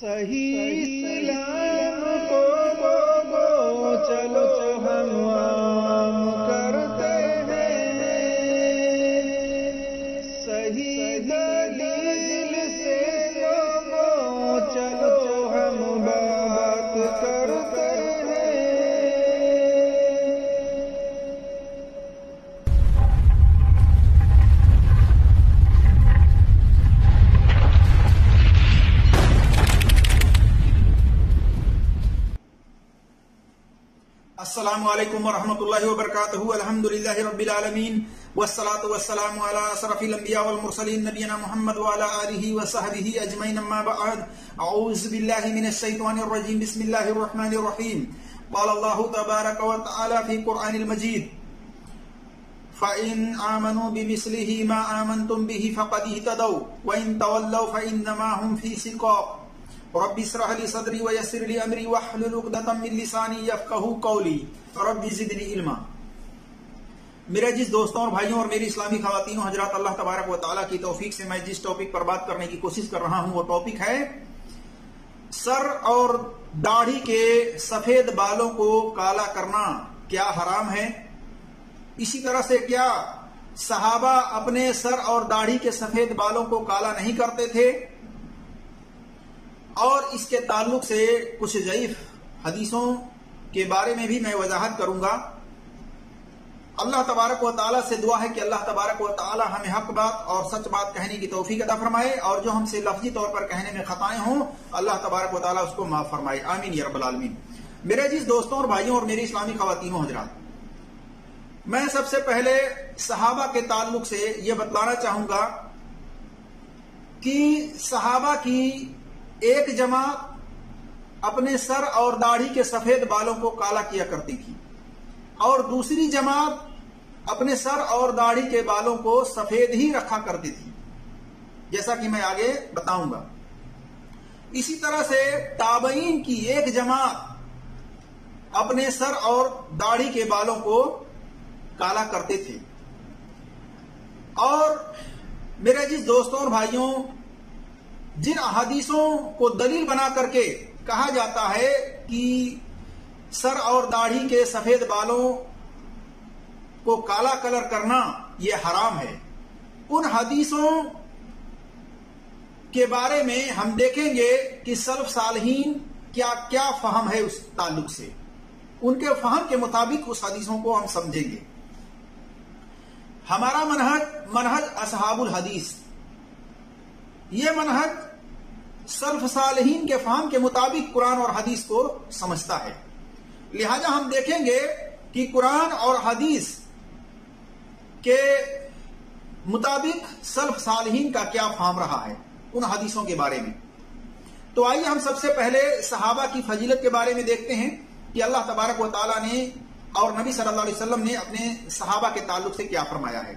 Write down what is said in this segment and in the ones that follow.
صحیح اسلام کو چلو ہم عام کرتے ہیں، صحیح دلیل سے چلو ہم بات کرتے ہیں۔ السلام علیکم ورحمۃ اللہ وبرکاتہ۔ الحمدللہ رب العالمین والصلاة والسلام علی اشرف الانبیاء والمرسلین نبینا محمد وعلی آلہ وصحبہ اجمعین، اما بعد، اعوذ باللہ من الشیطان الرجیم، بسم اللہ الرحمن الرحیم۔ قال اللہ تبارک وتعالی فی قرآن المجید: فَإِنْ آمَنُوا بِمِثْلِهِ مَا آمَنْتُمْ بِهِ فَقَدِ اهْتَدَوْا وَإِنْ تَوَلَّوْا فَإِنَّمَا هُمْ فِي شِقَاقٍ رب اشرح لي صدري ويسر لي امري واحلل عقدة من لساني يفقهوا قولي رب زدني علما۔ میرے عزیز دوستوں اور بھائیوں اور میری اسلامی خواتین و حضرات، اللہ تبارک و تعالیٰ کی توفیق سے میں جس ٹاپک پر بات کرنے کی کوشش کر رہا ہوں وہ ٹاپک ہے سر اور داڑھی کے سفید بالوں کو کالا کرنا کیا حرام ہے؟ اسی طرح سے کیا صحابہ اپنے سر اور داڑھی کے سفید بالوں کو کالا نہیں کرتے تھے؟ اور اس کے تعلق سے کچھ ضعیف حدیثوں کے بارے میں بھی میں وضاحت کروں گا۔ اللہ تبارک و تعالیٰ سے دعا ہے کہ اللہ تبارک و تعالیٰ ہمیں حق بات اور سچ بات کہنے کی توفیق عطا فرمائے، اور جو ہم سے لفظی طور پر کہنے میں خطائیں ہوں اللہ تبارک و تعالیٰ اس کو معاف فرمائے، آمین یا رب العالمین۔ میرے عزیز دوستوں اور بھائیوں اور میری اسلامی خواتین و حضرات، میں سب سے پہلے صحابہ کے تعلق سے یہ بتلانا چاہوں گا کہ صحابہ کی ایک جماعت اپنے سر اور داڑھی کے سفید بالوں کو کالا کیا کرتی تھی، اور دوسری جماعت اپنے سر اور داڑھی کے بالوں کو سفید ہی رکھا کرتی تھی، جیسا کہ میں آگے بتاؤں گا۔ اسی طرح سے تابعین کی ایک جماعت اپنے سر اور داڑھی کے بالوں کو کالا کرتے تھے۔ اور میرے عزیز دوستوں اور بھائیوں، جن احادیثوں کو دلیل بنا کر کے کہا جاتا ہے کہ سر اور داڑھی کے سفید بالوں کو کالا کلر کرنا یہ حرام ہے، ان حدیثوں کے بارے میں ہم دیکھیں گے کہ سلف صالحین کیا کیا فہم ہے اس تعلق سے، ان کے فہم کے مطابق اس حدیثوں کو ہم سمجھیں گے۔ ہمارا منہج اصحاب الحدیث، یہ منہج سلف صالحین کے فہم کے مطابق قرآن اور حدیث کو سمجھتا ہے، لہذا ہم دیکھیں گے کہ قرآن اور حدیث کے مطابق سلف صالحین کا کیا فہم رہا ہے ان حدیثوں کے بارے میں۔ تو آئیے ہم سب سے پہلے صحابہ کی فضیلت کے بارے میں دیکھتے ہیں کہ اللہ تبارک و تعالیٰ نے اور نبی صلی اللہ علیہ وسلم نے اپنے صحابہ کے تعلق سے کیا فرمایا ہے۔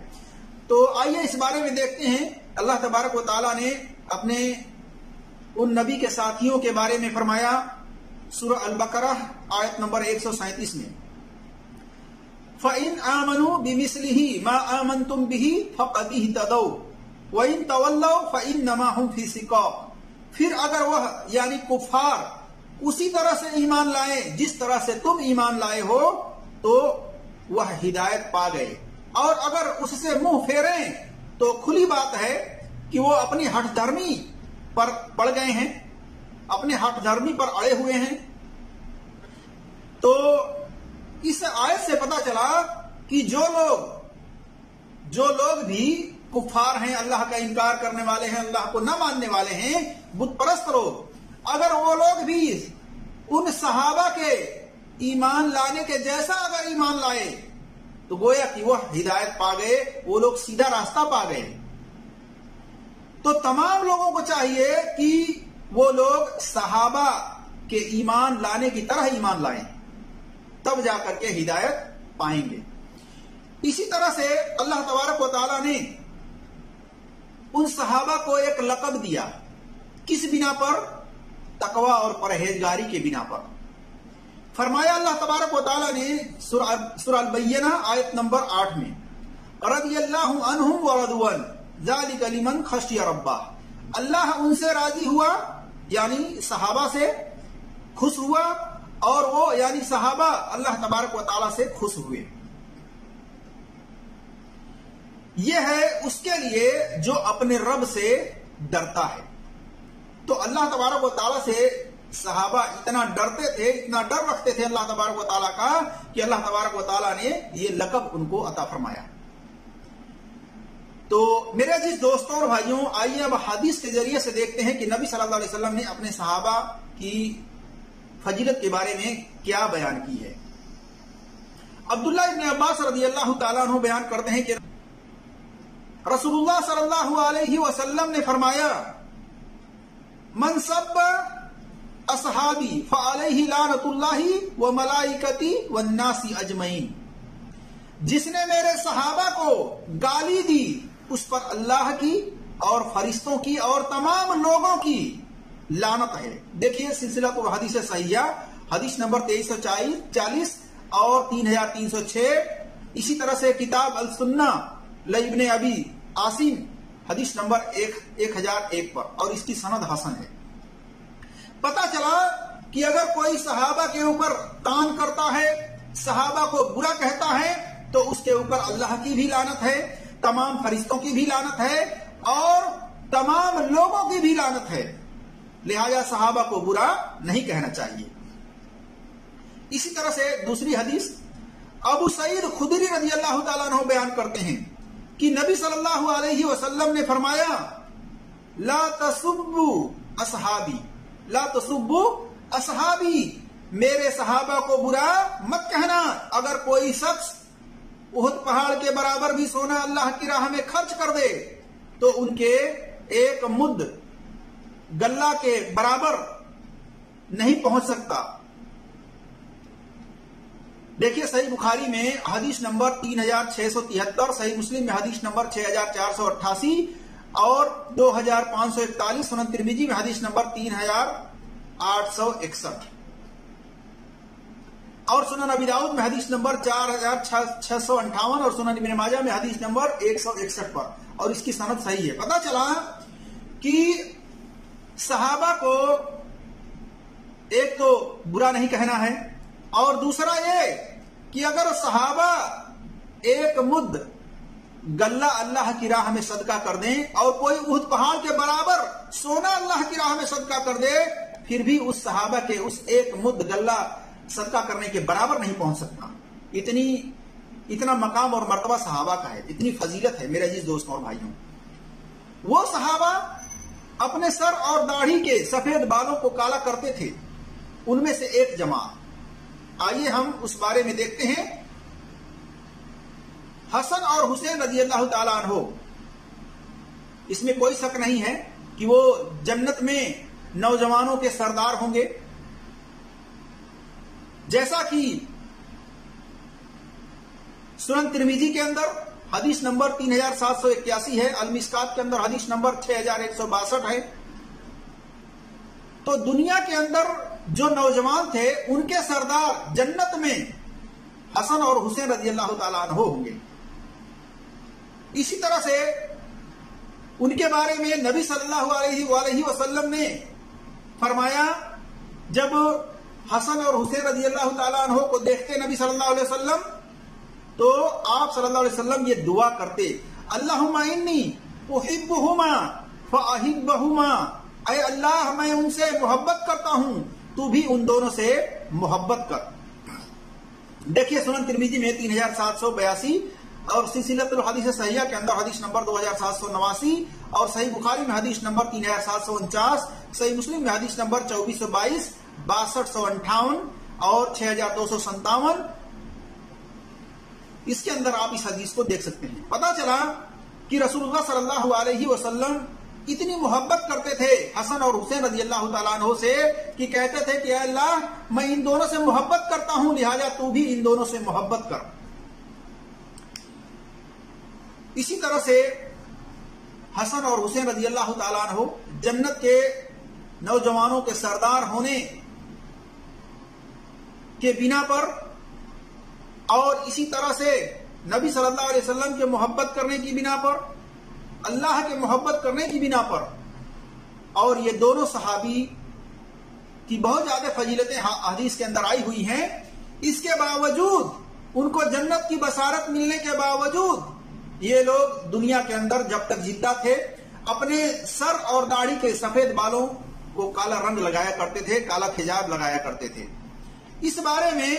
تو آئیے اس بارے میں دیکھتے ہیں۔ اللہ تبارک و تعالیٰ نے اپنے ان نبی کے ساتھیوں کے بارے میں فرمایا سورہ البقرہ آیت نمبر 137 میں: فَإِنْ آمَنُوا بِمِثْلِهِ مَا آمَنْتُمْ بِهِ فَقَدِ اهْتَدَوْا وَإِنْ تَوَلَّوْا فَإِنَّمَا هُمْ فِي شِقَاقٍ، پھر اگر وہ یعنی کفار اسی طرح سے ایمان لائیں جس طرح سے تم ایمان لائے ہو تو وہ ہدایت پا گئے، اور اگر اس سے منہ پھیریں تو کھلی بات ہے کہ وہ اپنی ہٹ دھرمی پر پڑ گئے ہیں، اپنے ہٹ دھرمی پر اڑے ہوئے ہیں۔ تو اس آیت سے پتا چلا کہ جو لوگ بھی کفار ہیں، اللہ کا انکار کرنے والے ہیں، اللہ کو نہ ماننے والے ہیں، بت پرست لوگ، اگر وہ لوگ بھی ان صحابہ کے ایمان لانے کے جیسا اگر ایمان لائے تو گویا کہ وہ ہدایت پا گئے، وہ لوگ سیدھا راستہ پا گئے۔ تو تمام لوگوں کو چاہیے کہ وہ لوگ صحابہ کے ایمان لانے کی طرح ایمان لائیں، تب جا کر کے ہدایت پائیں گے۔ اسی طرح سے اللہ تبارک و تعالیٰ نے ان صحابہ کو ایک لقب دیا، کس بنا پر؟ تقوی اور پرہیزگاری کے بنا پر۔ فرمایا اللہ تبارک و تعالیٰ نے سورہ البینہ آیت نمبر 8 میں: رضی اللہ عنہم ورضوا عنہ ذالک لمن خشی ربہ، اللہ ان سے راضی ہوا یعنی صحابہ سے خوش ہوا اور وہ یعنی صحابہ اللہ تبارک و تعالیٰ سے خوش ہوئے. یہ ہے اس کے لیے جو اپنے رب سے ڈرتا ہے. تو اللہ تبارک و تعالیٰ سے صحابہ اتنا ڈرتے تھے, اتنا ڈر رکھتے تھے اللہ تبارک و تعالیٰ کا کہ اللہ تبارک و تعالیٰ نے یہ لقب ان کو عطا فرمایا. تو میرے عزیز دوستوں اور بھائیوں, آئیے اب حدیث کے ذریعے سے دیکھتے ہیں کہ نبی صلی اللہ علیہ وسلم نے اپنے صحابہ کی فضیلت کے بارے میں کیا بیان کی ہے. عبداللہ ابن عباس رضی اللہ تعالیٰ عنہ بیان کرتے ہیں کہ رسول اللہ صلی اللہ علیہ وسلم نے فرمایا, من سب اصحابی فعلیہ لعنت اللہ وملائکتی والناس اجمعین, جس نے میرے صحابہ کو گالی دی اس پر اللہ کی اور فرشتوں کی اور تمام لوگوں کی لعنت ہے. دیکھیے سلسلہ الحدیث صحیحہ حدیث نمبر 2340 اور 3306, اسی طرح سے کتاب السنہ لابن ابی عاصم حدیث نمبر 1001 پر, اور اس کی سند حسن ہے. پتا چلا کہ اگر کوئی صحابہ کے اوپر طعن کرتا ہے, صحابہ کو برا کہتا ہے, تو اس کے اوپر اللہ کی بھی لعنت ہے, تمام فرشتوں کی بھی لعنت ہے اور تمام لوگوں کی بھی لعنت ہے. لہذا صحابہ کو برا نہیں کہنا چاہیے. اسی طرح سے دوسری حدیث ابو سعید خدری رضی اللہ تعالیٰ عنہ بیان کرتے ہیں کہ نبی صلی اللہ علیہ وسلم نے فرمایا, لا تسبوا اصحابی, لا تسبوا اصحابی, میرے صحابہ کو برا مت کہنا. اگر کوئی شخص احد پہاڑ کے برابر بھی سونا اللہ کی راہ میں خرچ کر دے تو ان کے ایک مد گلہ کے برابر نہیں پہنچ سکتا. دیکھیے صحیح بخاری میں حدیث نمبر 3673, صحیح مسلم میں حدیث نمبر 6488 اور 2541, سنن ترمذی میں حدیث نمبر 3861 اور سنن ابی داؤد میں حدیث نمبر 4658 اور سنن ابن ماجہ میں حدیث نمبر 161 پر, اور اس کی سند صحیح ہے. پتہ چلا کہ صحابہ کو ایک تو برا نہیں کہنا ہے, اور دوسرا یہ کہ اگر صحابہ ایک مد گلہ اللہ کی راہ میں صدقہ کر دیں اور کوئی احد پہاڑ کے برابر سونا اللہ کی راہ میں صدقہ کر دے, پھر بھی اس صحابہ کے اس ایک مد گلہ صدقہ کرنے کے برابر نہیں پہنچ سکتا. اتنا مقام اور مرتبہ صحابہ کا ہے, اتنی فضیلت ہے میرے عزیز دوستوں اور بھائیوں. وہ صحابہ اپنے سر اور داڑھی کے سفید بالوں کو کالا کرتے تھے. ان میں سے ایک جماعت, آئیے ہم اس بارے میں دیکھتے ہیں. حسن اور حسین رضی اللہ تعالیٰ عنہ, اس میں کوئی شک نہیں ہے کہ وہ جنت میں نوجوانوں کے سردار ہوں گے. جیسا کہ سنن ترمذی کے اندر حدیث نمبر 3781 ہے, المشکات کے اندر حدیث نمبر 6162 ہے. تو دنیا کے اندر جو نوجوان تھے ان کے سردار جنت میں حسن اور حسین رضی اللہ تعالیٰ عنہ ہوں گے. اسی طرح سے ان کے بارے میں نبی صلی اللہ علیہ وسلم نے فرمایا, جب حسن اور حسین رضی اللہ تعالیٰ عنہ کو دیکھتے نبی صلی اللہ علیہ وسلم تو آپ صلی اللہ علیہ وسلم یہ دعا کرتے, اللہم انی احبہما فاحبہما, اے اللہ میں ان سے محبت کرتا ہوں, تو بھی ان دونوں سے محبت کر. دیکھیے سنن ترمذی میں 3782 اور سلسلۃ الحدیث صحیحہ کے اندر حدیث نمبر 2789 اور صحیح بخاری میں حدیث نمبر 3749, صحیح مسلم میں حدیث نمبر 2422, 6258 اور 6257, اس کے اندر آپ اس حدیث کو دیکھ سکتے ہیں. پتا چلا کہ رسول اللہ صلی اللہ علیہ وسلم اتنی محبت کرتے تھے حسن اور حسین رضی اللہ تعالیٰ عنہ سے کہ کہتے تھے کہ اے اللہ میں ان دونوں سے محبت کرتا ہوں, لہذا تو بھی ان دونوں سے محبت کر. اسی طرح سے حسن اور حسین رضی اللہ تعالیٰ عنہ جنت کے نوجوانوں کے سردار ہونے کے بنا پر اور اسی طرح سے نبی صلی اللہ علیہ وسلم کے محبت کرنے کی بنا پر, اللہ کے محبت کرنے کی بنا پر اور یہ دونوں صحابی کی بہت زیادہ فضیلتیں حدیث کے اندر آئی ہوئی ہیں، اس کے باوجود ان کو جنت کی بشارت ملنے کے باوجود یہ لوگ دنیا کے اندر جب تک زندہ تھے اپنے سر اور داڑھی کے سفید بالوں کو کالا رنگ لگایا کرتے تھے، کالا حجاب لگایا کرتے تھے۔ اس بارے میں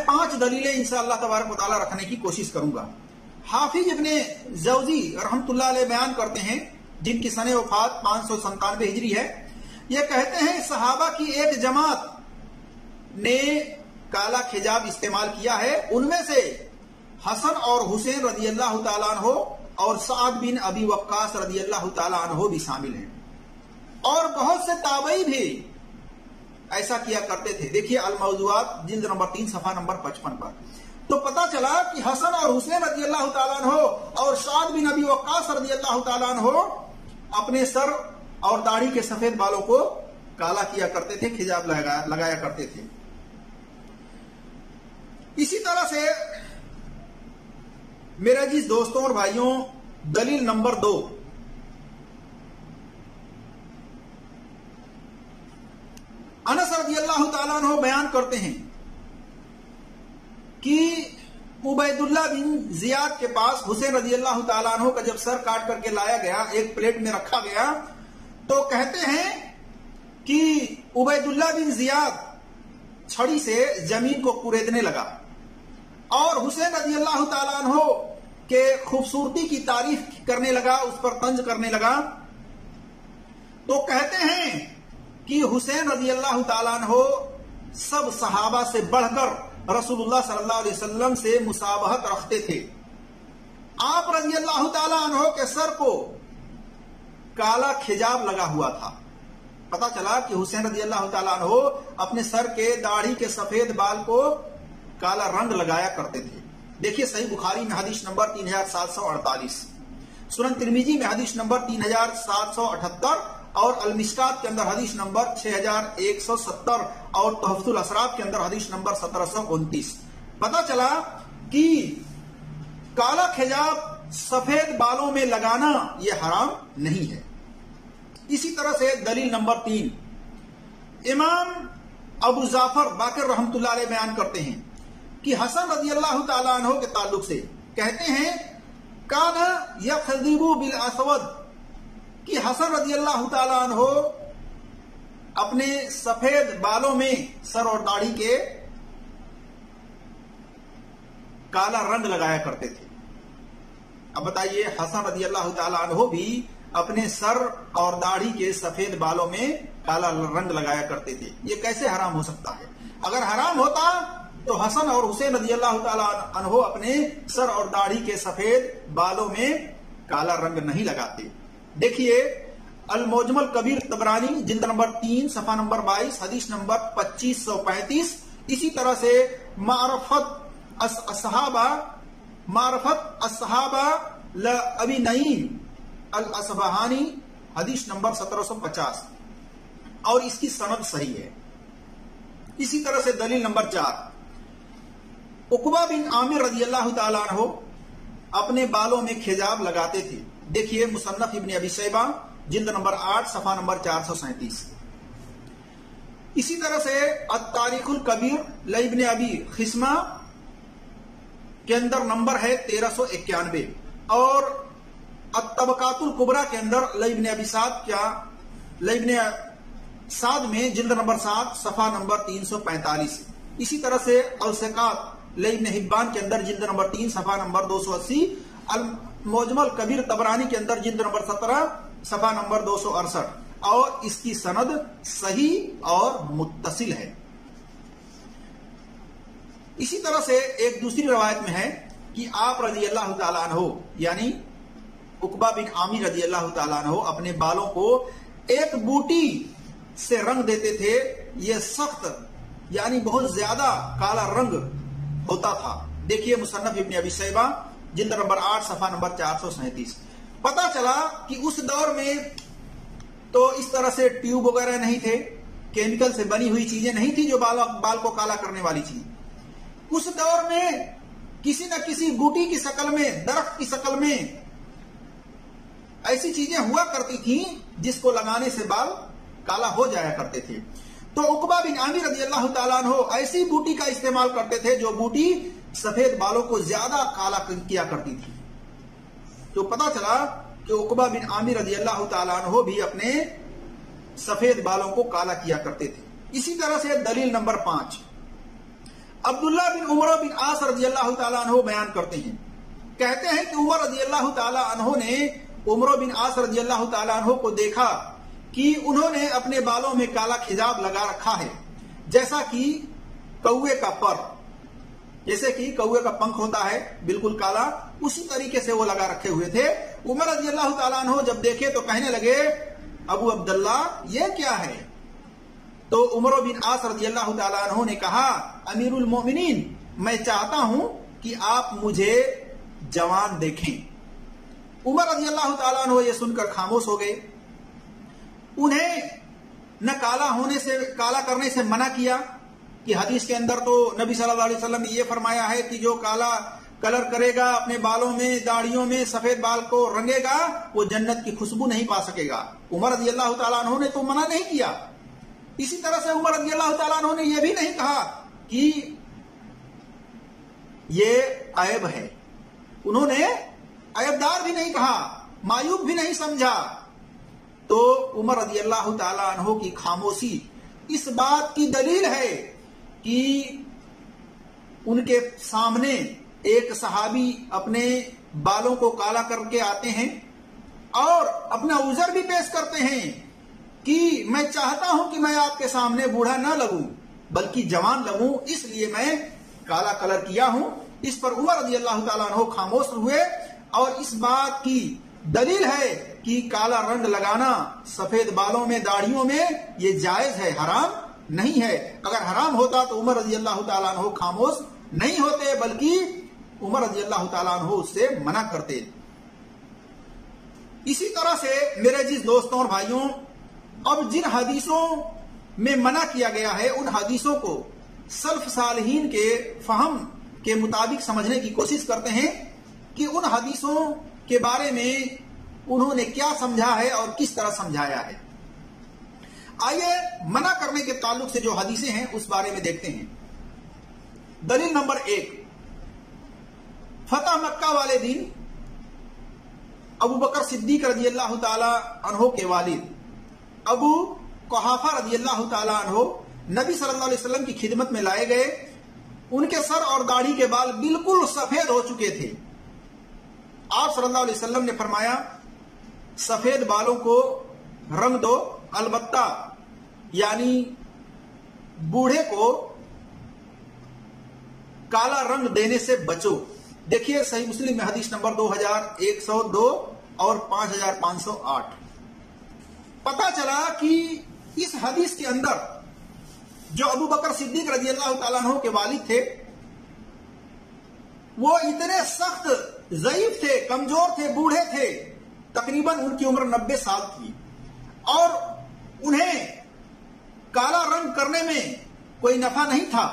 5 دلیلیں انشاءاللہ تبارک و تعالیٰ رکھنے کی کوشش کروں گا۔ حافظ ابن جوزی رحمۃ اللہ علیہ بیان کرتے ہیں، جن کی سنہ وفات 597 ہجری ہے، یہ کہتے ہیں صحابہ کی ایک جماعت نے کالا حجاب استعمال کیا ہے، ان میں سے حسن اور حسین رضی اللہ تعالیٰ عنہ اور سعد بن ابی وقاص رضی اللہ تعالیٰ عنہ بھی شامل ہیں، اور بہت سے تابعی بھی ایسا کیا کرتے تھے۔ دیکھیے الموضوعات جلد نمبر 3 صفحہ نمبر 55 پر۔ تو پتا چلا کہ حسن اور حسین رضی اللہ تعالیٰ عنہ اور سعد بن ابی وقاص رضی اللہ تعالیٰ عنہ اپنے سر اور داڑھی کے سفید بالوں کو کالا کیا کرتے تھے، حجاب لگایا کرتے تھے۔ اسی طرح سے میرے عزیز دوستوں اور بھائیوں، دلیل نمبر 2، انس رضی اللہ تعالیٰ عنہ بیان کرتے ہیں کہ عبید اللہ بن زیاد کے پاس حسین رضی اللہ تعالیٰ عنہ کا جب سر کاٹ کر کے لایا گیا، ایک پلیٹ میں رکھا گیا، تو کہتے ہیں کہ عبید اللہ بن زیاد چھڑی سے زمین کو کوریدنے لگا اور حسین رضی اللہ تعالیٰ عنہ کے خوبصورتی کی تعریف کرنے لگا، اس پر طنز کرنے لگا۔ تو کہتے ہیں کہ حسین رضی اللہ تعالیٰ عنہ سب صحابہ سے بڑھ کر رسول اللہ صلی اللہ علیہ وسلم سے مشابہت رکھتے تھے۔ آپ رضی اللہ تعالیٰ عنہ کے سر کو کالا حجاب لگا ہوا تھا۔ پتا چلا کہ حسین رضی اللہ تعالیٰ عنہ اپنے سر کے داڑھی کے سفید بال کو کالا رنگ لگایا کرتے تھے۔ دیکھیے صحیح بخاری میں حدیث نمبر 3748، سنن ترمذی میں حدیث نمبر 3778 اور المشکات کے اندر حدیث نمبر 6170 اور تحفۃ الاسرار کے اندر حدیث نمبر 1729۔ پتا چلا کہ کالا حجاب سفید بالوں میں لگانا یہ حرام نہیں ہے۔ اسی طرح سے دلیل نمبر 3، امام ابو جعفر باقر رحمۃ اللہ علیہ بیان کرتے ہیں کہ حسن رضی اللہ تعالیٰ عنہ کے تعلق سے کہتے ہیں کان یخذب بالاسود، کہ حسن رضی اللہ تعالیٰ عنہ اپنے سفید بالوں میں سر اور داڑھی کے کالا رنگ لگایا کرتے تھے۔ اب بتائیے حسن رضی اللہ تعالیٰ عنہ بھی اپنے سر اور داڑھی کے سفید بالوں میں کالا رنگ لگایا کرتے تھے، یہ کیسے حرام ہو سکتا ہے؟ اگر حرام ہوتا تو حسن اور حسین رضی اللہ تعالیٰ عنہ اپنے سر اور داڑھی کے سفید بالوں میں کالا رنگ نہیں لگاتے۔ دیکھیے المعجم الکبیر طبرانی جلد نمبر 3 صفحہ نمبر 22 حدیث نمبر 2535۔ اسی طرح سے معرفت الصحابہ لابی نعیم الاصبہانی حدیث نمبر 1750، اور اس کی سند صحیح ہے۔ اسی طرح سے دلیل نمبر 4، عقبہ بن عامر رضی اللہ تعالیٰ عنہ اپنے بالوں میں حجاب لگاتے تھے۔ دیکھیے مصنف ابن ابی شیبہ جلد نمبر 8 صفحہ نمبر 437۔ اسی طرح سے التاریخ الکبیر لابن ابی خثمہ کے اندر نمبر ہے 1391، اور الطبقات الکبریٰ کے اندر لابن ابی سعد میں جلد نمبر 7 صفحہ نمبر 345۔ اسی طرح سے الثقات لابن حبان کے اندر جلد نمبر 3 صفحہ نمبر 280، المعجم الکبیر طبرانی کے اندر جلد نمبر 17 صفحہ نمبر 268، اور اس کی سند صحیح اور متصل ہے۔ اسی طرح سے ایک دوسری روایت میں ہے کہ آپ رضی اللہ تعالیٰ عنہ یعنی عقبہ بن عامر رضی اللہ تعالیٰ عنہ اپنے بالوں کو ایک بوٹی سے رنگ دیتے تھے، یہ سخت یعنی بہت زیادہ کالا رنگ ہوتا تھا۔ دیکھیے مصنف ابن ابی شیبہ جلد نمبر 8 صفحہ نمبر 437۔ پتا چلا کہ اس دور میں تو اس طرح سے ٹیوب وغیرہ نہیں تھے، کیمیکل سے بنی ہوئی چیزیں نہیں تھی جو بال کو کالا کرنے والی تھی۔ اس دور میں کسی نہ کسی بوٹی کی شکل میں، درخت کی شکل میں ایسی چیزیں ہوا کرتی تھیں جس کو لگانے سے بال کالا ہو جایا کرتے تھے. تو عقبہ بن عامر رضی اللہ تعالیٰ عنہ ایسی بوٹی کا استعمال کرتے تھے جو بوٹی سفید بالوں کو زیادہ کالا کیا کرتی تھی. تو پتا چلا کہ عقبہ بن عامر رضی اللہ تعالیٰ عنہ بھی اپنے سفید بالوں کو کالا کیا کرتے تھے. اسی طرح سے دلیل نمبر 5 عبداللہ بن عمر بن عاص رضی اللہ تعالیٰ عنہ بیان کرتے ہیں. کہتے ہیں کہ عمر رضی اللہ تعالیٰ عنہ نے عمر بن عاص رضی اللہ تعالیٰ عنہ کو دیکھا کہ انہوں نے اپنے بالوں میں کالا خجاب لگا رکھا ہے جیسا کہ کوے کا پر، جیسے کہ کوے کا پنکھ ہوتا ہے بالکل کالا، اسی طریقے سے وہ لگا رکھے ہوئے تھے. عمر رضی اللہ تعالیٰ عنہ جب دیکھے تو کہنے لگے ابو عبداللہ یہ کیا ہے؟ تو عمر بن عاص رضی اللہ تعالیٰ عنہ نے کہا امیر المومنین میں چاہتا ہوں کہ آپ مجھے جوان دیکھیں. عمر رضی اللہ تعالیٰ عنہ یہ سن کر خاموش ہو گئے. انہیں نہ کالا کرنے سے منع کیا کہ حدیث کے اندر تو نبی صلی اللہ علیہ وسلم نے یہ فرمایا ہے کہ جو کالا کلر کرے گا اپنے بالوں میں داڑھیوں میں سفید بال کو رنگے گا وہ جنت کی خوشبو نہیں پا سکے گا. عمر رضی اللہ تعالیٰ عنہ نے تو منع نہیں کیا. اسی طرح سے عمر رضی اللہ تعالیٰ عنہ نے یہ بھی نہیں کہا کہ یہ عیب ہے. انہوں نے عیبدار بھی نہیں کہا، معیوب بھی نہیں سمجھا. تو عمر رضی اللہ تعالیٰ عنہ کی خاموشی اس بات کی دلیل ہے کہ ان کے سامنے ایک صحابی اپنے بالوں کو کالا کر کے آتے ہیں اور اپنا عذر بھی پیش کرتے ہیں کہ میں چاہتا ہوں کہ میں آپ کے سامنے بوڑھا نہ لگوں بلکہ جوان لگوں، اس لیے میں کالا کلر کیا ہوں. اس پر عمر رضی اللہ تعالیٰ عنہ خاموش ہوئے اور اس بات کی دلیل ہے کہ کالا رنگ لگانا سفید بالوں میں داڑھیوں میں یہ جائز ہے، حرام نہیں ہے. اگر حرام ہوتا تو عمر رضی اللہ تعالیٰ عنہ خاموش نہیں ہوتے بلکہ عمر رضی اللہ تعالیٰ عنہ اس سے منع کرتے. اسی طرح سے میرے عزیز دوستوں اور بھائیوں، اب جن حدیثوں میں منع کیا گیا ہے ان حدیثوں کو سلف صالحین کے فہم کے مطابق سمجھنے کی کوشش کرتے ہیں کہ ان حدیثوں کے بارے میں انہوں نے کیا سمجھا ہے اور کس طرح سمجھایا ہے. آئیے منع کرنے کے تعلق سے جو حدیثیں ہیں اس بارے میں دیکھتے ہیں. دلیل نمبر 1 فتح مکہ والے دن ابو بکر صدیق رضی اللہ تعالی عنہ کے والد ابو قحافہ رضی اللہ تعالی عنہ نبی صلی اللہ علیہ وسلم کی خدمت میں لائے گئے. ان کے سر اور داڑھی کے بال بالکل سفید ہو چکے تھے. آپ صلی اللہ علیہ وسلم نے فرمایا سفید بالوں کو رنگ دو، البتہ یعنی بوڑھے کو کالا رنگ دینے سے بچو. دیکھیے صحیح مسلم میں حدیث نمبر 2102 اور 5508. پتا چلا کہ اس حدیث کے اندر جو ابو بکر صدیق رضی اللہ تعالیٰ عنہ کے والد تھے وہ اتنے سخت ضعیف تھے، کمزور تھے، بوڑھے تھے، تقریباً ان کی عمر 90 سال تھی اور انہیں کالا رنگ کرنے میں کوئی نفع نہیں تھا.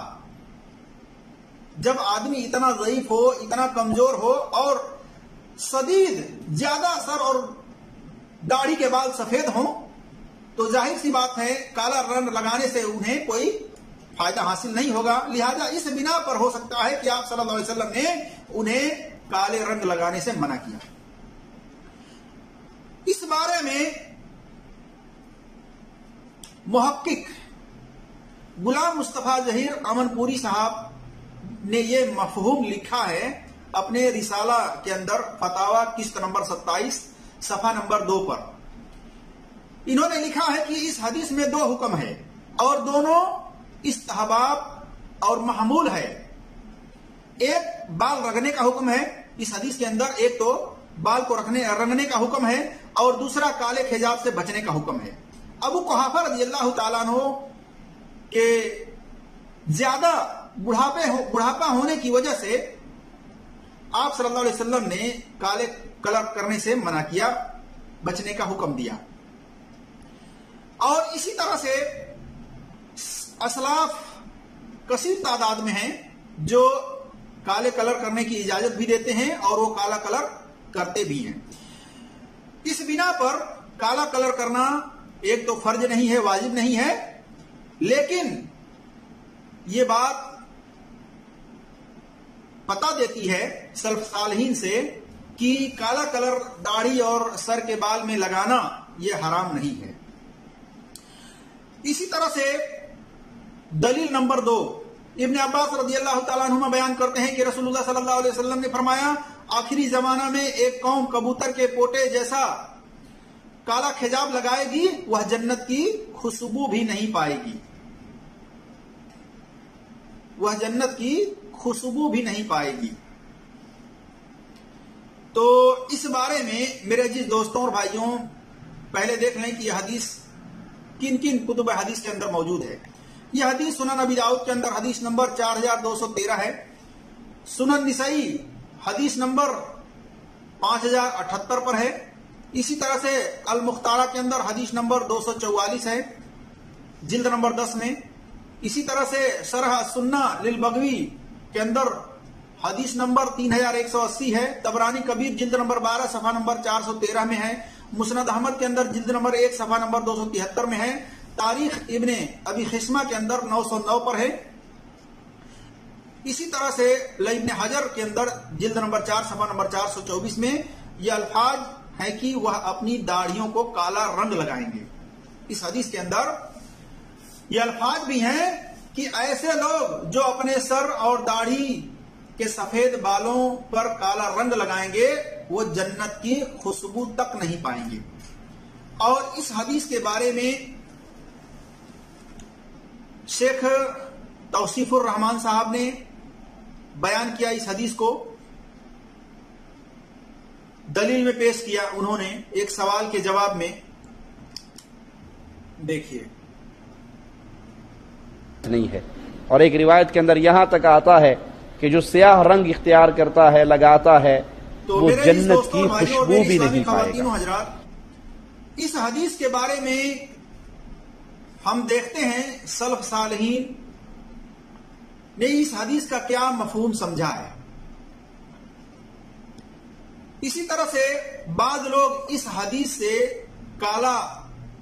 جب آدمی اتنا ضعیف ہو، اتنا کمزور ہو اور شدید زیادہ سر اور داڑھی کے بال سفید ہوں تو ظاہر سی بات ہے کالا رنگ لگانے سے انہیں کوئی فائدہ حاصل نہیں ہوگا. لہذا اس بنا پر ہو سکتا ہے کہ آپ صلی اللہ علیہ وسلم نے انہیں کالے رنگ لگانے سے منع کیا. اس بارے میں محقق غلام مصطفیٰ ظہیر امن پوری صاحب نے یہ مفہوم لکھا ہے اپنے رسالہ کے اندر، فتاوی قسط نمبر 27 صفحہ نمبر 2 پر. انہوں نے لکھا ہے کہ اس حدیث میں 2 حکم ہے اور دونوں استحباب اور محمول ہے. ایک بال رگنے کا حکم ہے اس حدیث کے اندر، ایک تو بال کو رنگنے کا حکم ہے اور دوسرا کالے خجاب سے بچنے کا حکم ہے. ابو قحافہ رضی اللہ تعالیٰ عنہ کے زیادہ بڑھاپا ہونے کی وجہ سے آپ صلی اللہ علیہ وسلم نے کالے کلر کرنے سے منع کیا، بچنے کا حکم دیا. اور اسی طرح سے اسلاف کثیر تعداد میں ہیں جو کالے کلر کرنے کی اجازت بھی دیتے ہیں اور وہ کالا کلر کرتے بھی ہیں. اس بنا پر کالا کلر کرنا ایک تو فرض نہیں ہے، واجب نہیں ہے، لیکن یہ بات پتہ دیتی ہے سلف صالحین سے کہ کالا کلر داڑھی اور سر کے بال میں لگانا یہ حرام نہیں ہے۔ اسی طرح سے دلیل نمبر 2، ابن عباس رضی اللہ تعالیٰ عنہما بیان کرتے ہیں کہ رسول اللہ صلی اللہ علیہ وسلم نے فرمایا آخری زمانہ میں ایک قوم کبوتر کے پوٹے جیسا کالا خجاب لگائے گی، وہ جنت کی خوشبو بھی نہیں پائے گی، وہ جنت کی خوشبو بھی نہیں پائے گی۔ تو اس بارے میں میرے عزیز دوستوں اور بھائیوں، پہلے دیکھ لیں کہ یہ حدیث کن کن کتب حدیث کے اندر موجود ہے۔ یہ حدیث سنن ابی داؤد کے اندر حدیث نمبر 4213 ہے، سنن نسائی حدیث نمبر 5078 پر ہے، اسی طرح سے المختارہ کے اندر حدیث نمبر 244 ہے جلد نمبر 10 میں، اسی طرح سے شرح سنہ للبغوی کے اندر حدیث نمبر 3180 ہے، طبرانی کبیر جلد نمبر 12 صفحہ نمبر 413 میں ہے، مسند احمد کے اندر جلد نمبر 1 صفحہ نمبر 273 میں ہے، تاریخ ابن ابی خشمہ کے اندر 909 پر ہے، اسی طرح سے ابن حجر کے اندر جلد نمبر 4 صفحہ نمبر 424 میں یہ الفاظ ہے کہ وہ اپنی داڑھیوں کو کالا رنگ لگائیں گے۔ اس حدیث کے اندر یہ الفاظ بھی ہیں کہ ایسے لوگ جو اپنے سر اور داڑھی کے سفید بالوں پر کالا رنگ لگائیں گے وہ جنت کی خوشبو تک نہیں پائیں گے۔ اور اس حدیث کے بارے میں شیخ توصیف الرحمان صاحب نے بیان کیا اس حدیث کو، دلیل میں پیش کیا انہوں نے ایک سوال کے جواب میں، دیکھیے نہیں ہے۔ اور ایک روایت کے اندر یہاں تک آتا ہے کہ جو سیاہ رنگ اختیار کرتا ہے، لگاتا ہے، وہ جنت کی خوشبو بھی نہیں پائے گا۔ حضرات، اس حدیث کے بارے میں ہم دیکھتے ہیں سلف صالحین نے اس حدیث کا کیا مفہوم سمجھا ہے۔ اسی طرح سے بعض لوگ اس حدیث سے کالا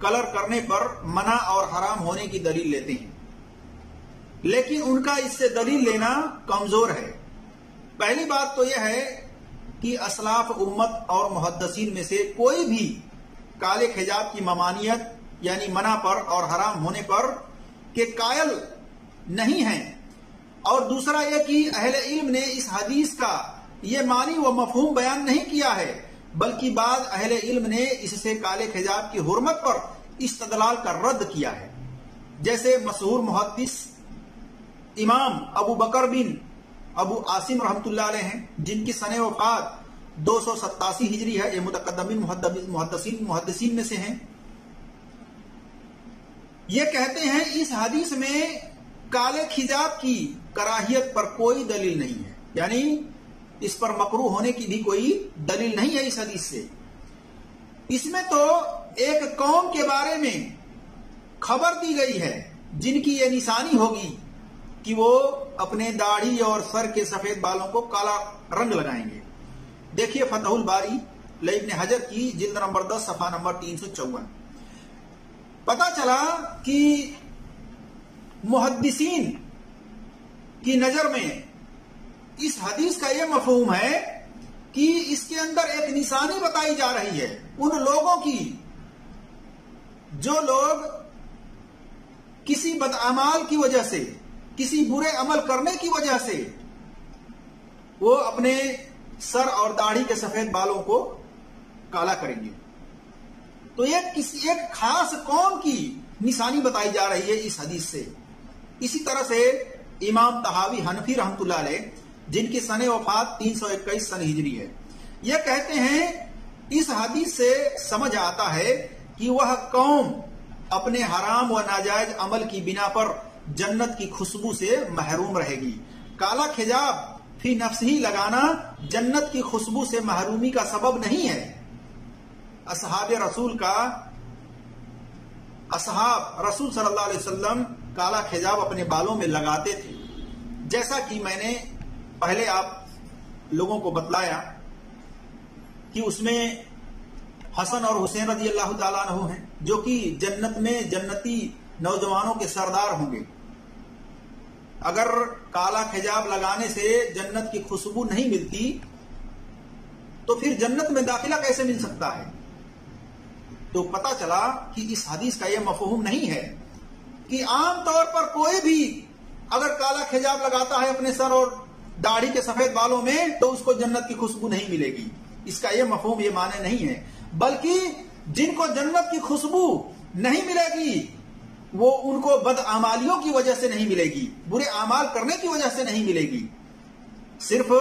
کلر کرنے پر منع اور حرام ہونے کی دلیل لیتے ہیں، لیکن ان کا اس سے دلیل لینا کمزور ہے۔ پہلی بات تو یہ ہے کہ اسلاف امت اور محدثین میں سے کوئی بھی کالے حجاب کی ممانعت یعنی منع پر اور حرام ہونے پر کے قائل نہیں ہیں، اور دوسرا یہ کہ اہل علم نے اس حدیث کا یہ معنی و مفہوم بیان نہیں کیا ہے، بلکہ بعض اہل علم نے اس سے کالے حجاب کی حرمت پر استدلال کا رد کیا ہے، جیسے مشہور محدث امام ابو بکر بن ابو عاصم رحمۃ اللہ علیہ ہیں، جن کی سنہ وفات 287 ہجری ہے، یہ متقدمین محدثین میں سے ہیں۔ یہ کہتے ہیں اس حدیث میں کالے حجاب کی کراہیت پر کوئی دلیل نہیں ہے، یعنی اس پر مکروہ ہونے کی بھی کوئی دلیل نہیں ہے اس حدیث سے۔ اس میں تو ایک قوم کے بارے میں خبر دی گئی ہے جن کی یہ نشانی ہوگی کہ وہ اپنے داڑھی اور سر کے سفید بالوں کو کالا رنگ لگائیں گے۔ دیکھیے فتح الباری لابن حجر کی جلد نمبر 10 صفحہ نمبر 354۔ پتا چلا کہ محدثین کی نظر میں اس حدیث کا یہ مفہوم ہے کہ اس کے اندر ایک نشانی بتائی جا رہی ہے ان لوگوں کی جو لوگ کسی بدعمال کی وجہ سے، کسی برے عمل کرنے کی وجہ سے وہ اپنے سر اور داڑھی کے سفید بالوں کو کالا کریں گے۔ تو یہ کسی ایک خاص قوم کی نشانی بتائی جا رہی ہے اس حدیث سے۔ اسی طرح سے امام طحاوی حنفی رحمۃ اللہ علیہ، جن کی سنہ وفات 321 سن ہجری ہے، یہ کہتے ہیں اس حدیث سے سمجھ آتا ہے کہ وہ قوم اپنے حرام و ناجائز عمل کی بنا پر جنت کی خوشبو سے محروم رہے گی۔ کالا حجاب فی نفس ہی لگانا جنت کی خوشبو سے محرومی کا سبب نہیں ہے۔ اصحاب رسول صلی اللہ علیہ وسلم کالا حجاب اپنے بالوں میں لگاتے تھے، جیسا کہ میں نے پہلے آپ لوگوں کو بتلایا کہ اس میں حسن اور حسین رضی اللہ تعالیٰ عنہ ہیں، جو کہ جنت میں جنتی نوجوانوں کے سردار ہوں گے۔ اگر کالا حجاب لگانے سے جنت کی خوشبو نہیں ملتی تو پھر جنت میں داخلہ کیسے مل سکتا ہے؟ تو پتہ چلا کہ اس حدیث کا یہ مفہوم نہیں ہے کہ عام طور پر کوئی بھی اگر کالا حجاب لگاتا ہے اپنے سر اور داڑھی کے سفید بالوں میں تو اس کو جنت کی خوشبو نہیں ملے گی۔ اس کا یہ مفہوم، یہ معنی نہیں ہے، بلکہ جن کو جنت کی خوشبو نہیں ملے گی وہ ان کو بدعمالیوں کی وجہ سے نہیں ملے گی، برے اعمال کرنے کی وجہ سے نہیں ملے گی۔ صرف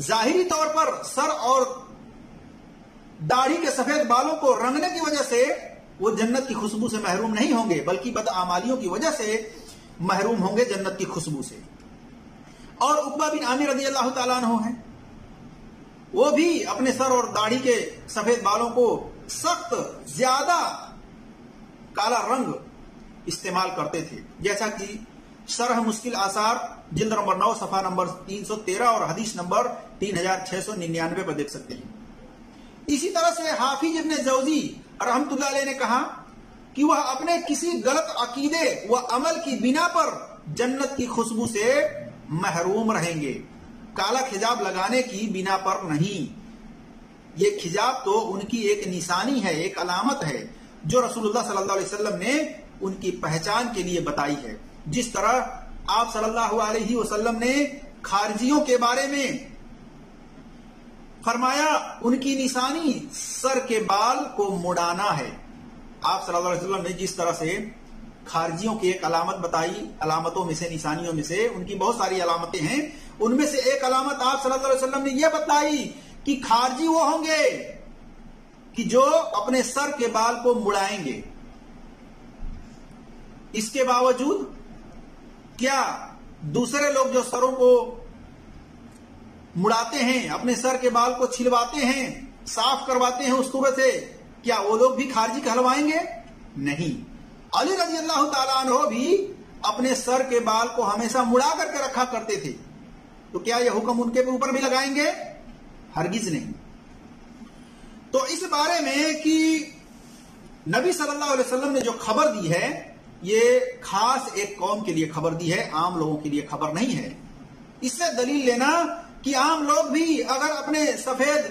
ظاہری طور پر سر اور داڑھی کے سفید بالوں کو رنگنے کی وجہ سے وہ جنت کی خوشبو سے محروم نہیں ہوں گے، بلکہ بدعمالیوں کی وجہ سے محروم ہوں گے جنت کی خوشبو سے۔ اور عقبہ بن عامر رضی اللہ تعالیٰ عنہ ہیں، وہ بھی اپنے سر اور داڑھی کے سفید بالوں کو سخت زیادہ کالا رنگ استعمال کرتے تھے، جیسا کہ شرح مشکل آثار جلد نمبر 9 صفحہ نمبر 313 اور حدیث نمبر 3699 پر دیکھ سکتے ہیں۔ اسی طرح سے حافظ ابن جوزی رحمۃ اللہ علیہ نے کہا کہ وہ اپنے کسی غلط عقیدے و عمل کی بنا پر جنت کی خوشبو سے محروم رہیں گے، کالا حجاب لگانے کی بنا پر نہیں۔ یہ حجاب تو ان کی ایک نشانی ہے، ایک علامت ہے جو رسول اللہ صلی اللہ علیہ وسلم نے ان کی پہچان کے لیے بتائی ہے۔ جس طرح آپ صلی اللہ علیہ وسلم نے خارجیوں کے بارے میں فرمایا ان کی نشانی سر کے بال کو مڑانا ہے۔ آپ صلی اللہ علیہ وسلم نے جس طرح سے خارجیوں کی ایک علامت بتائی، علامتوں میں سے، نشانیوں میں سے، ان کی بہت ساری علامتیں ہیں، ان میں سے ایک علامت آپ صلی اللہ علیہ وسلم نے یہ بتائی کہ خارجی وہ ہوں گے کہ جو اپنے سر کے بال کو مڑائیں گے۔ اس کے باوجود کیا دوسرے لوگ جو سروں کو مڑاتے ہیں، اپنے سر کے بال کو چھلواتے ہیں، صاف کرواتے ہیں اس صورت سے، کیا وہ لوگ بھی خارجی کہلوائیں گے؟ نہیں۔ علی رضی اللہ تعالیٰ عنہ بھی اپنے سر کے بال کو ہمیشہ مڑا کر کے رکھا کرتے تھے، تو کیا یہ حکم ان کے اوپر بھی لگائیں گے؟ ہرگز نہیں۔ تو اس بارے میں کہ نبی صلی اللہ علیہ وسلم نے جو خبر دی ہے یہ خاص ایک قوم کے لیے خبر دی ہے، عام لوگوں کے لیے خبر نہیں ہے۔ اس سے دلیل لینا کہ عام لوگ بھی اگر اپنے سفید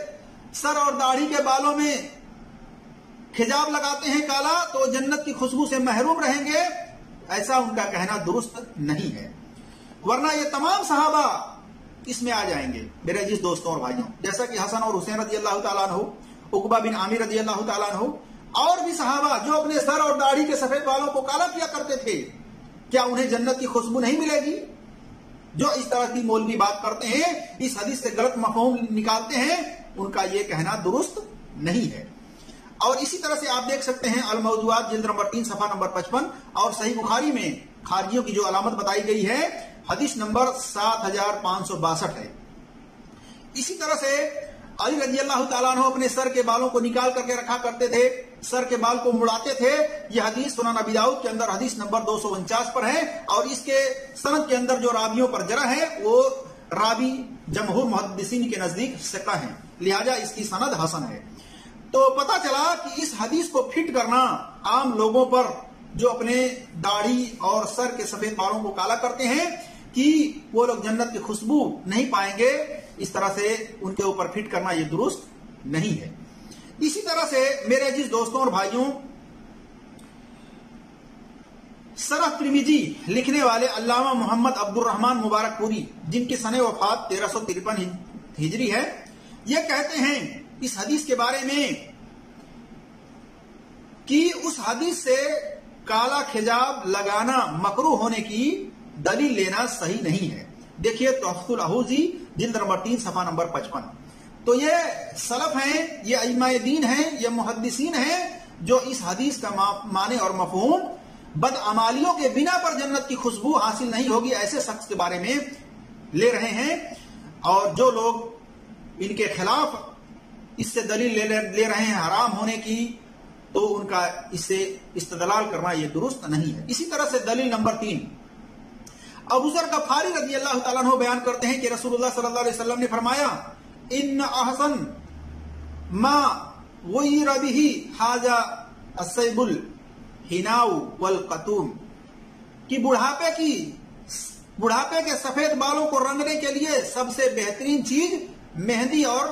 سر اور داڑھی کے بالوں میں حجاب لگاتے ہیں کالا تو جنت کی خوشبو سے محروم رہیں گے، ایسا ان کا کہنا درست نہیں ہے، ورنہ یہ تمام صحابہ اس میں آ جائیں گے میرے عزیز دوستوں اور بھائیوں، جیسا کہ حسن اور حسین رضی اللہ تعالیٰ عنہ، عقبہ بن عامر رضی اللہ تعالیٰ عنہ اور بھی صحابہ جو اپنے سر اور داڑھی کے سفید بالوں کو کالا کیا کرتے تھے، کیا انہیں جنت کی خوشبو نہیں ملے گی؟ جو اس طرح کی مولوی بات کرتے ہیں، اس حدیث سے غلط مفہوم نکالتے ہیں، ان کا یہ کہنا درست نہیں ہے۔ اور اسی طرح سے آپ دیکھ سکتے ہیں الموضوعات جلد نمبر 3 صفحہ نمبر 55 اور صحیح بخاری میں خارجیوں کی جو علامت بتائی گئی ہے حدیث نمبر 7562 ہے۔ اسی طرح سے علی رضی اللہ تعالیٰ عنہ اپنے سر کے بالوں کو نکال کر کے رکھا کرتے تھے، سر کے بال کو مڑاتے تھے۔ یہ حدیث سنن ابی داؤد کے اندر حدیث نمبر 249 پر ہے، اور اس کے سند کے اندر جو راویوں پر جرح ہے وہ راوی جمہور محدثین کے نزدیک ثقہ ہیں، لہذا اس کی سند حسن ہے۔ تو پتہ چلا کہ اس حدیث کو فٹ کرنا عام لوگوں پر جو اپنے داڑھی اور سر کے سفید بالوں کو کالا کرتے ہیں کہ وہ لوگ جنت کی خوشبو نہیں پائیں گے، اس طرح سے ان کے اوپر فٹ کرنا یہ درست نہیں ہے۔ اسی طرح سے میرے عزیز دوستوں اور بھائیوں، شرح ترمذی لکھنے والے علامہ محمد عبد الرحمن مبارک پوری، جن کی سنہ وفات 1353 ہجری ہے، یہ کہتے ہیں اس حدیث کے بارے میں کہ اس حدیث سے کالا حجاب لگانا مکروہ ہونے کی دلیل لینا صحیح نہیں ہے۔ دیکھیے تحفۃ الحوزی جلد نمبر 3 صفحہ نمبر 55۔ تو یہ سلف ہیں، یہ ائمہ دین ہیں، یہ محدثین ہیں جو اس حدیث کا معنی اور مفہوم بدعمالیوں کے بنا پر جنت کی خوشبو حاصل نہیں ہوگی ایسے شخص کے بارے میں لے رہے ہیں، اور جو لوگ ان کے خلاف اس سے دلیل لے رہے ہیں حرام ہونے کی، تو ان کا اس سے استدلال کرنا یہ درست نہیں ہے۔ اسی طرح سے دلیل نمبر 3، ابو ذر غفاری رضی اللہ تعالیٰ عنہ بیان کرتے ہیں کہ رسول اللہ صلی اللہ علیہ وسلم نے فرمایا، ان احسن ما غیر بہ حاجہ السیب الحناء والقطوم، کہ بڑھاپے کے سفید بالوں کو رنگنے کے لیے سب سے بہترین چیز مہندی اور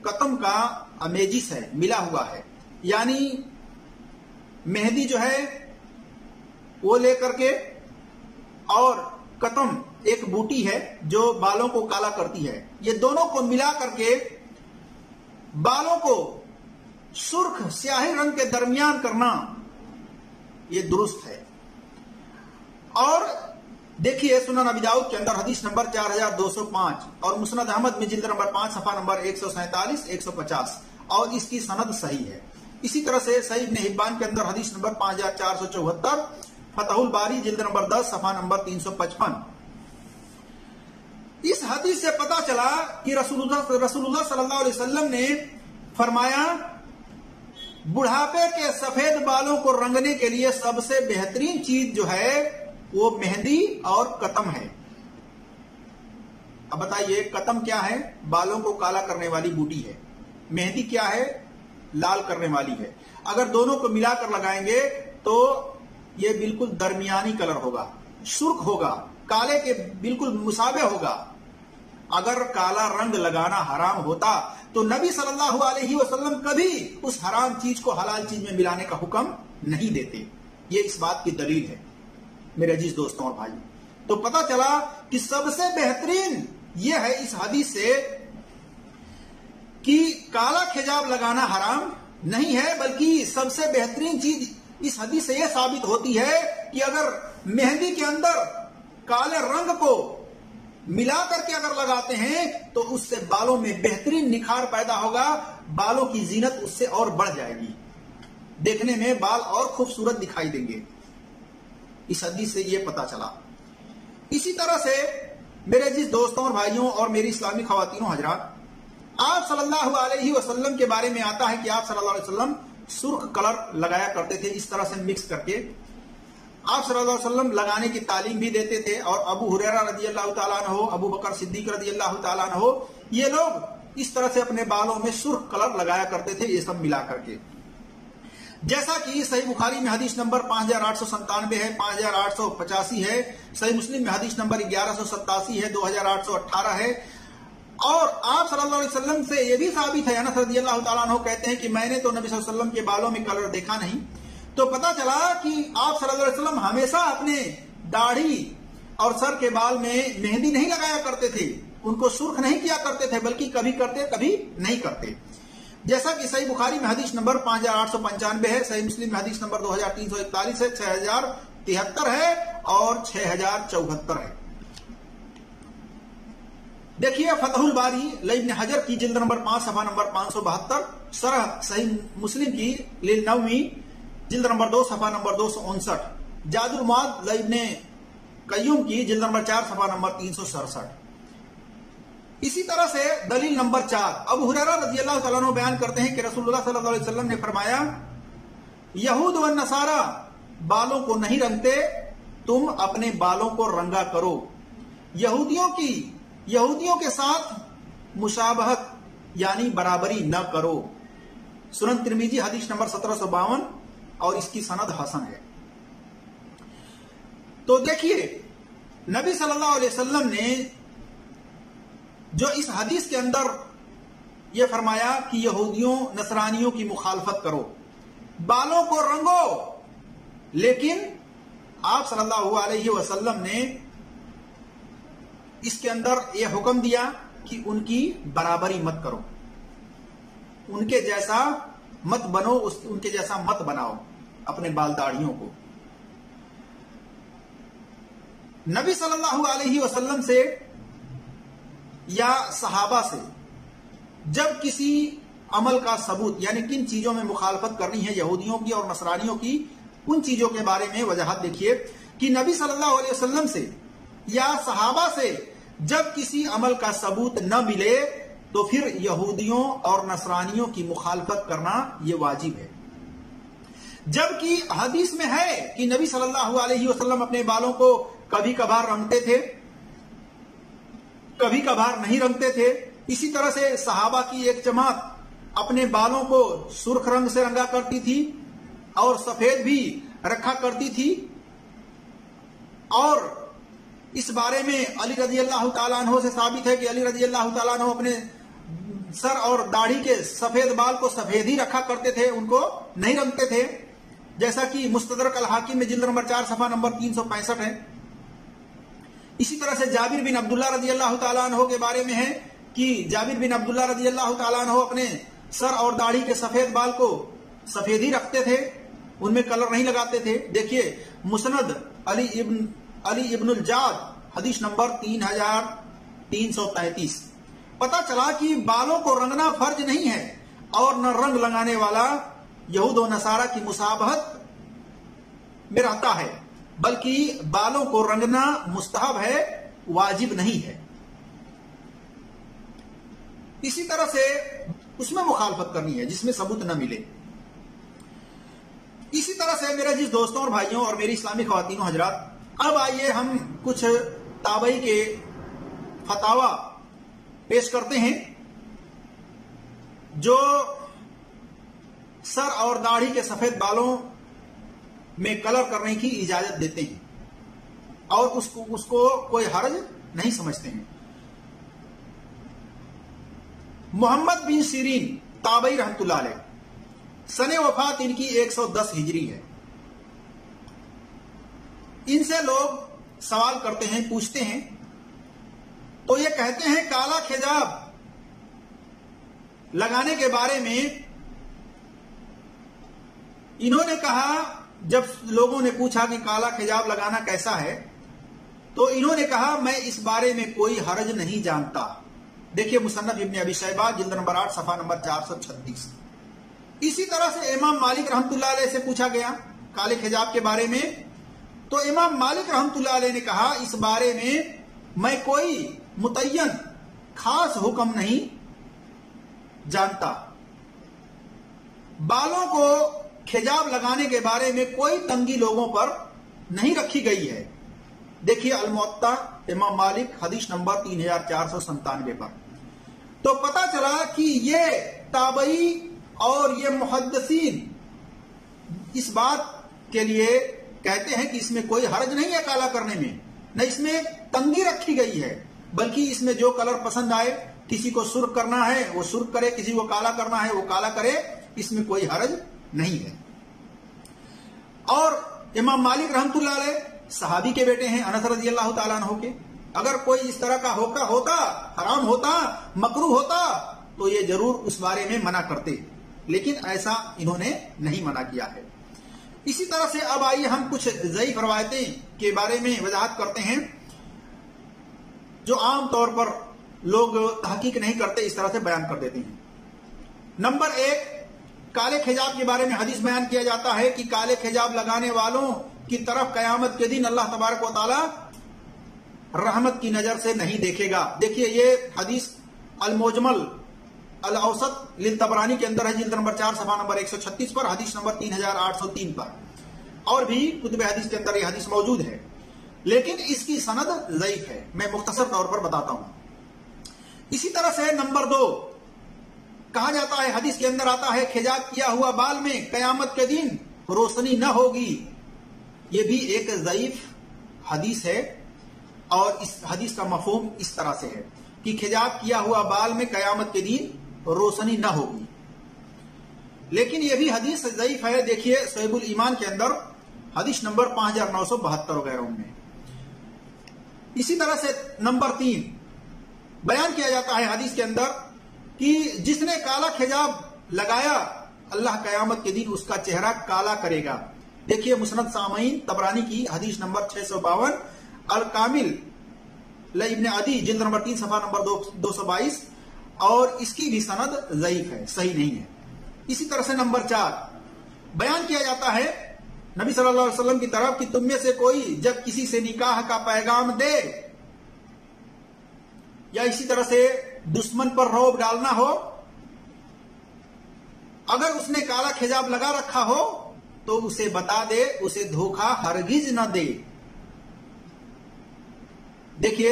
قطم کا امیجس ہے، ملا ہوا ہے. یعنی مہندی جو ہے وہ لے کر کے، اور قطم ایک بوٹی ہے جو بالوں کو کالا کرتی ہے، یہ دونوں کو ملا کر کے بالوں کو سرخ سیاہی رنگ کے درمیان کرنا، یہ درست ہے. اور دیکھیے سنن ابی داؤد کے اندر حدیث نمبر 4205 اور مسند احمد میں جلد نمبر 5 صفحہ نمبر 147 150، اور اس کی سند صحیح ہے. اسی طرح سے صحیح ابن حبان کے اندر حدیث نمبر 5474، فتح الباری جلد نمبر 10 صفحہ نمبر 355. اس حدیث سے پتا چلا کہ رسول اللہ صلی اللہ علیہ وسلم نے فرمایا بڑھاپے کے سفید بالوں کو رنگنے کے لیے سب سے بہترین چیز جو ہے وہ مہندی اور قطم ہے. اب بتائیے قطم کیا ہے؟ بالوں کو کالا کرنے والی بوٹی ہے. مہندی کیا ہے؟ لال کرنے والی ہے. اگر دونوں کو ملا کر لگائیں گے تو یہ بالکل درمیانی کلر ہوگا، سرخ ہوگا، کالے کے بالکل مشابہ ہوگا. اگر کالا رنگ لگانا حرام ہوتا تو نبی صلی اللہ علیہ وسلم کبھی اس حرام چیز کو حلال چیز میں ملانے کا حکم نہیں دیتے. یہ اس بات کی دلیل ہے میرے عزیز دوستوں اور بھائی. تو پتا چلا کہ سب سے بہترین یہ ہے اس حدیث سے کہ کالا حجاب لگانا حرام نہیں ہے، بلکہ سب سے بہترین چیز اس حدیث سے یہ ثابت ہوتی ہے کہ اگر مہندی کے اندر کالے رنگ کو ملا کر کے اگر لگاتے ہیں تو اس سے بالوں میں بہترین نکھار پیدا ہوگا، بالوں کی زینت اس سے اور بڑھ جائے گی، دیکھنے میں بال اور خوبصورت دکھائی دیں گے. اس حدیث سے یہ پتا چلا. اسی طرح سے میرے عزیز دوستوں اور بھائیوں اور میری اسلامی خواتین و حضرات، آپ صلی اللہ علیہ وسلم کے بارے میں آتا ہے کہ آپ صلی اللہ علیہ وسلم سرخ کلر لگایا کرتے تھے، اس طرح سے مکس کر کے آپ صلی اللہ علیہ وسلم لگانے کی تعلیم بھی دیتے تھے. اور ابو ہریرہ رضی اللہ تعالیٰ عنہ، ابو بکر صدیق رضی اللہ تعالیٰ عنہ، یہ لوگ اس طرح سے اپنے بالوں میں سرخ کلر لگایا کرتے تھے، یہ سب ملا کر کے. جیسا کہ صحیح بخاری میں حدیث نمبر 5897 ہے، 5885 ہے، صحیح مسلم میں حدیث نمبر 1187 ہے، 2818 ہے. اور آپ صلی اللہ علیہ وسلم سے یہ بھی ثابت ہے، انس رضی اللہ تعالیٰ عنہ کہتے ہیں کہ میں نے تو نبی صلی اللہ علیہ وسلم کے بالوں میں کلر دیکھا نہیں. تو پتا چلا کہ آپ صلی اللہ علیہ وسلم ہمیشہ اپنے داڑھی اور سر کے بال میں مہندی نہیں لگایا کرتے تھے، ان کو سرخ نہیں کیا کرتے تھے، بلکہ کبھی کرتے کبھی نہیں کرتے. جیسا کہ صحیح بخاری میں حدیث نمبر 5895 ہے، صحیح مسلم میں حدیث نمبر 2341 ہے، 6073 ہے اور 6074 ہے. دیکھیے فتح الباری لابن حجر کی جلد نمبر 5 صفحہ نمبر 572، شرح صحیح مسلم کی للنووی جلد نمبر 2 صفحہ نمبر 259، جاد المعاد لابن قیوم کی جلد نمبر 4 صفحہ نمبر 367. اسی طرح سے دلیل نمبر 4 ابو ہریرہ رضی اللہ تعالیٰ عنہ بیان کرتے ہیں کہ رسول اللہ صلی اللہ علیہ وسلم نے فرمایا یہود و نصارہ بالوں کو نہیں رنگتے، تم اپنے بالوں کو رنگا کرو. یہودیوں کے ساتھ مشابہت یعنی برابری نہ کرو. سنن ترمذی حدیث نمبر 1752 اور اس کی سند حسن ہے. تو دیکھیے نبی صلی اللہ علیہ وسلم نے جو اس حدیث کے اندر یہ فرمایا کہ یہودیوں نصرانیوں کی مخالفت کرو، بالوں کو رنگو، لیکن آپ صلی اللہ علیہ وسلم نے اس کے اندر یہ حکم دیا کہ ان کی برابری مت کرو، ان کے جیسا مت بنو، ان کے جیسا مت بناؤ اپنے بال داڑھیوں کو. نبی صلی اللہ علیہ وسلم سے یا صحابہ سے جب کسی عمل کا ثبوت یعنی کن چیزوں میں مخالفت کرنی ہے یہودیوں کی اور نصرانیوں کی، ان چیزوں کے بارے میں وضاحت دیکھیے کہ نبی صلی اللہ علیہ وسلم سے یا صحابہ سے جب کسی عمل کا ثبوت نہ ملے تو پھر یہودیوں اور نصرانیوں کی مخالفت کرنا یہ واجب ہے. جبکہ حدیث میں ہے کہ نبی صلی اللہ علیہ وسلم اپنے بالوں کو کبھی کبھار رنگتے تھے، کبھی کبھار نہیں رنگتے تھے. اسی طرح سے صحابہ کی ایک جماعت اپنے بالوں کو سرخ رنگ سے رنگا کرتی تھی اور سفید بھی رکھا کرتی تھی، اور اس بارے میں علی رضی اللہ تعالیٰ عنہ سے ثابت ہے کہ علی رضی اللہ تعالیٰ عنہ اپنے سر اور داڑھی کے سفید بال کو سفید ہی رکھا کرتے تھے، ان کو نہیں رنگتے تھے، جیسا کہ مستدرک الحاکم میں جلد نمبر 4 صفحہ نمبر 365 ہے۔ اسی طرح سے جابر بن عبداللہ رضی اللہ تعالیٰ عنہ کے بارے میں ہے کہ جابر بن عبداللہ رضی اللہ تعالیٰ عنہ اپنے سر اور داڑھی کے سفید بال کو سفید ہی رکھتے تھے، ان میں کلر نہیں لگاتے تھے۔ دیکھیے مسند علی ابن الجاد حدیث نمبر 3333۔ پتہ چلا کہ بالوں کو رنگنا فرض نہیں ہے اور نہ رنگ لگانے والا یہود و نصارہ کی مشابہت میں رہتا ہے، بلکہ بالوں کو رنگنا مستحب ہے، واجب نہیں ہے۔ اسی طرح سے اس میں مخالفت کرنی ہے جس میں ثبوت نہ ملے۔ اسی طرح سے میرے جس دوستوں اور بھائیوں اور میری اسلامی خواتین و حضرات، اب آئیے ہم کچھ تابعی کے فتاوی پیش کرتے ہیں جو سر اور داڑھی کے سفید بالوں میں کلر کرنے کی اجازت دیتے ہیں اور اس کو کوئی حرج نہیں سمجھتے ہیں۔ محمد بن سیرین تابعی رحمۃ اللہ علیہ، سن وفات ان کی 110 ہجری ہے۔ ان سے لوگ سوال کرتے ہیں، پوچھتے ہیں تو یہ کہتے ہیں کالا حجاب لگانے کے بارے میں انہوں نے کہا، جب لوگوں نے پوچھا کہ کالا حجاب لگانا کیسا ہے تو انہوں نے کہا میں اس بارے میں کوئی حرج نہیں جانتا۔ دیکھیے مصنف ابن ابی شیبہ جلد نمبر 8 صفحہ نمبر 436۔ اسی طرح سے امام مالک رحمۃ اللہ علیہ سے پوچھا گیا کالے حجاب کے بارے میں، تو امام مالک رحمۃ اللہ علیہ نے کہا اس بارے میں میں کوئی متعین خاص حکم نہیں جانتا۔ بالوں کو حجاب لگانے کے بارے میں کوئی تنگی لوگوں پر نہیں رکھی گئی ہے۔ دیکھیے الموطا امام مالک حدیث نمبر 3497 پر۔ تو پتا چلا کہ یہ تابعی اور یہ محدثین اس بات کے لیے کہتے ہیں کہ اس میں کوئی حرج نہیں ہے کالا کرنے میں، نہ اس میں تنگی رکھی گئی ہے، بلکہ اس میں جو کلر پسند آئے، کسی کو سرخ کرنا ہے وہ سرخ کرے، کسی کو کالا کرنا ہے وہ کالا کرے، اس میں کوئی حرج نہیں ہے۔ اور امام مالک رحمۃ اللہ علیہ صحابی کے بیٹے ہیں، انس رضی اللہ تعالیٰ عنہ کے، اگر کوئی اس طرح کا ہوتا حرام ہوتا مکروہ ہوتا تو یہ ضرور اس بارے میں منع کرتے، لیکن ایسا انہوں نے نہیں منع کیا ہے۔ اسی طرح سے اب آئیے ہم کچھ ضعیف روایتیں کے بارے میں وضاحت کرتے ہیں جو عام طور پر لوگ تحقیق نہیں کرتے، اس طرح سے بیان کر دیتے ہیں۔ نمبر 1، کالے حجاب کے بارے میں حدیث بیان کیا جاتا ہے کہ کالے حجاب لگانے والوں کی طرف قیامت کے دن اللہ تبارک و تعالی رحمت کی نظر سے نہیں دیکھے گا۔ دیکھیے یہ حدیث المجمل الاوسط للطبرانی کے اندر ہے، جلد نمبر 4 صفحہ نمبر 136 پر، حدیث نمبر 3803 پر، اور بھی کتب حدیث کے اندر یہ حدیث موجود ہے، لیکن اس کی سند ضعیف ہے، میں مختصر طور پر بتاتا ہوں۔ اسی طرح سے نمبر 2، کہا جاتا ہے حدیث کے اندر آتا ہے حجاب کیا ہوا بال میں قیامت کے دن روشنی نہ ہوگی، یہ بھی ایک ضعیف حدیث ہے، اور اس حدیث کا مفہوم اس طرح سے ہے کہ حجاب کیا ہوا بال میں قیامت کے دن روشنی نہ ہوگی، لیکن یہ بھی حدیث ضعیف ہے۔ دیکھیے صحیح الایمان کے اندر حدیث نمبر 5972 وغیرہ میں۔ اسی طرح سے نمبر 3 بیان کیا جاتا ہے حدیث کے اندر کہ جس نے کالا حجاب لگایا اللہ قیامت کے دن اس کا چہرہ کالا کرے گا۔ دیکھیے مسند سامعین طبرانی کی حدیث نمبر 652، الکامل لابن عدی جلد نمبر 3 صفحہ نمبر 222، اور اس کی بھی سند ضعیف ہے، صحیح نہیں ہے۔ اسی طرح سے نمبر 4 بیان کیا جاتا ہے نبی صلی اللہ علیہ وسلم کی طرف کہ تم میں سے کوئی جب کسی سے نکاح کا پیغام دے یا اسی طرح سے دشمن پر رعب ڈالنا ہو، اگر اس نے کالا حجاب لگا رکھا ہو تو اسے بتا دے، اسے دھوکہ ہرگز نہ دے۔ دیکھیے